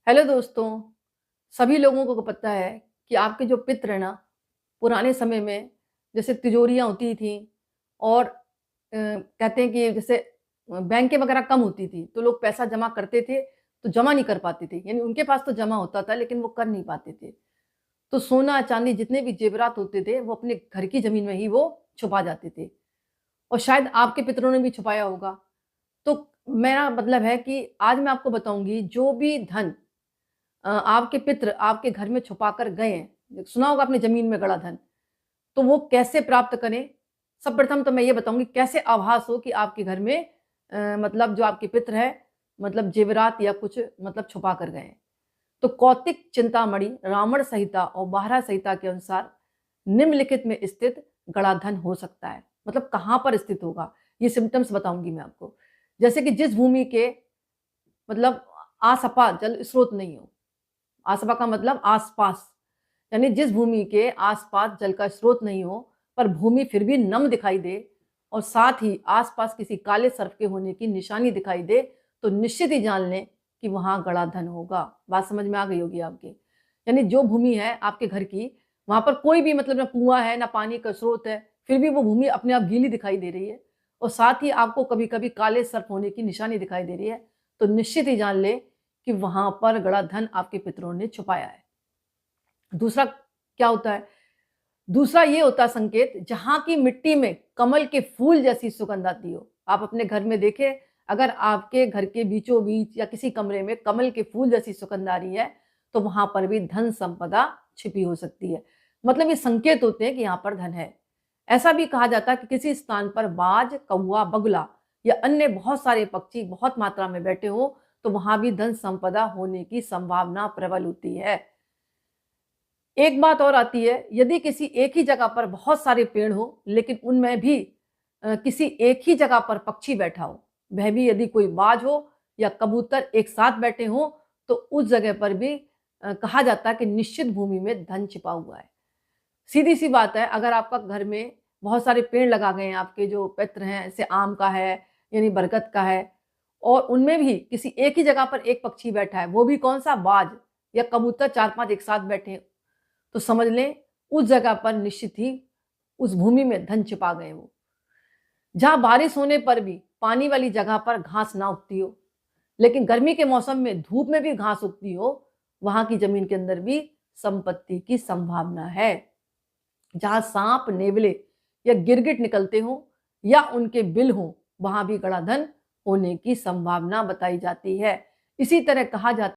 Hello दोस्तों, सभी लोगों को पता है कि आपके जो पित्र हैं ना, पुराने समय में जैसे तिजोरियाँ होती थीं और कहते हैं कि जैसे बैंकें वगैरह कम होती थी, तो लोग पैसा जमा करते थे, तो जमा नहीं कर पाते थे। यानी उनके पास तो जमा होता था, लेकिन वो कर नहीं पाते थे। तो सोना, चांदी जितने भी ज़ेवरात होते थे, वो अपने घर की ज़मीन में ही वो छुपा जाते थे और शायद आपके पितरों ने भी छुपाया होगा। तो मेरा मतलब है कि आज मैं आपको बताऊँगी, जो भी धन आपके पित्र आपके घर में छुपा कर गए हैं, सुना होगा आपने ज़मीन में गड़ा धन, तो वो कैसे प्राप्त करें? सर्वप्रथम तो मैं ये बताऊँगी कैसे आभास हो कि आपके घर में मतलब जो आपके पित्र हैं, मतलब ज़ेवरात या कुछ मतलब छुपा कर गए हैं। तो कौतिक चिंतामणि, रावण संहिता और बारह संहिता के अनुसार निम्नलिखित में स्थित गड़ा धन हो सकता है। मतलब कहाँ पर स्थित होगा? ये सिम्पटम्स बताऊँगी मैं आपको। जैसे कि जिस भूमि के मतलब आसपास जल स्रोत नहीं हो। आसपा का मतलब आसपास, यानी जिस भूमि के आसपास जल का स्रोत नहीं हो, पर भूमि फिर भी नम दिखाई दे और साथ ही आसपास किसी काले सर्प के होने की निशानी दिखाई दे, तो निश्चित ही जान लें कि वहां गड़ा धन होगा। बात समझ में आ गई होगी आपके। यानी जो भूमि है आपके घर की, वहां पर कोई भी मतलब ना कुआं है ना पानी का स्रोत है, फिर भी वो भूमि अपने आप गीली दिखाई दे रही है और साथ ही आपको कभी कभी काले सर्प होने की निशानी दिखाई दे रही है, तो निश्चित ही जान ले कि वहां पर गड़ा धन आपके पितरों ने छुपाया है। दूसरा क्या होता है? दूसरा ये होता है संकेत, जहां की मिट्टी में कमल के फूल जैसी सुगंध आती हो। आप अपने घर में देखें, अगर आपके घर के बीचों बीच या किसी कमरे में कमल के फूल जैसी सुगंध आ रही है, तो वहां पर भी धन संपदा छिपी हो सकती है। मतलब ये संकेत होते हैं कि यहाँ पर धन है। ऐसा भी कहा जाता है कि किसी स्थान पर बाज, कौवा, बगुला या अन्य बहुत सारे पक्षी बहुत मात्रा में बैठे हो, तो वहां भी धन संपदा होने की संभावना प्रबल होती है। एक बात और आती है, यदि किसी एक ही जगह पर बहुत सारे पेड़ हो, लेकिन उनमें भी किसी एक ही जगह पर पक्षी बैठा हो, वह भी यदि कोई बाज हो या कबूतर एक साथ बैठे हो, तो उस जगह पर भी कहा जाता है कि निश्चित भूमि में धन छिपा हुआ है। सीधी सी बात है, अगर आपका घर में बहुत सारे पेड़ लगा गए हैं, आपके जो पित्र हैं, जैसे आम का है, यानी बरगद का है, और उनमें भी किसी एक ही जगह पर एक पक्षी बैठा है, वो भी कौन सा, बाज या कबूतर, चार पांच एक साथ बैठे हैं, तो समझ लें उस जगह पर निश्चित ही उस भूमि में धन छिपा गए वो। जहां बारिश होने पर भी पानी वाली जगह पर घास ना उगती हो, लेकिन गर्मी के मौसम में धूप में भी घास उगती हो, वहां की जमीन के अंदर भी संपत्ति की संभावना है। जहां सांप, नेवले या गिरगिट निकलते हो या उनके बिल हो, वहां भी गड़ा धन होने की संभावना बताई जाती है। इसी तरह कहा जाता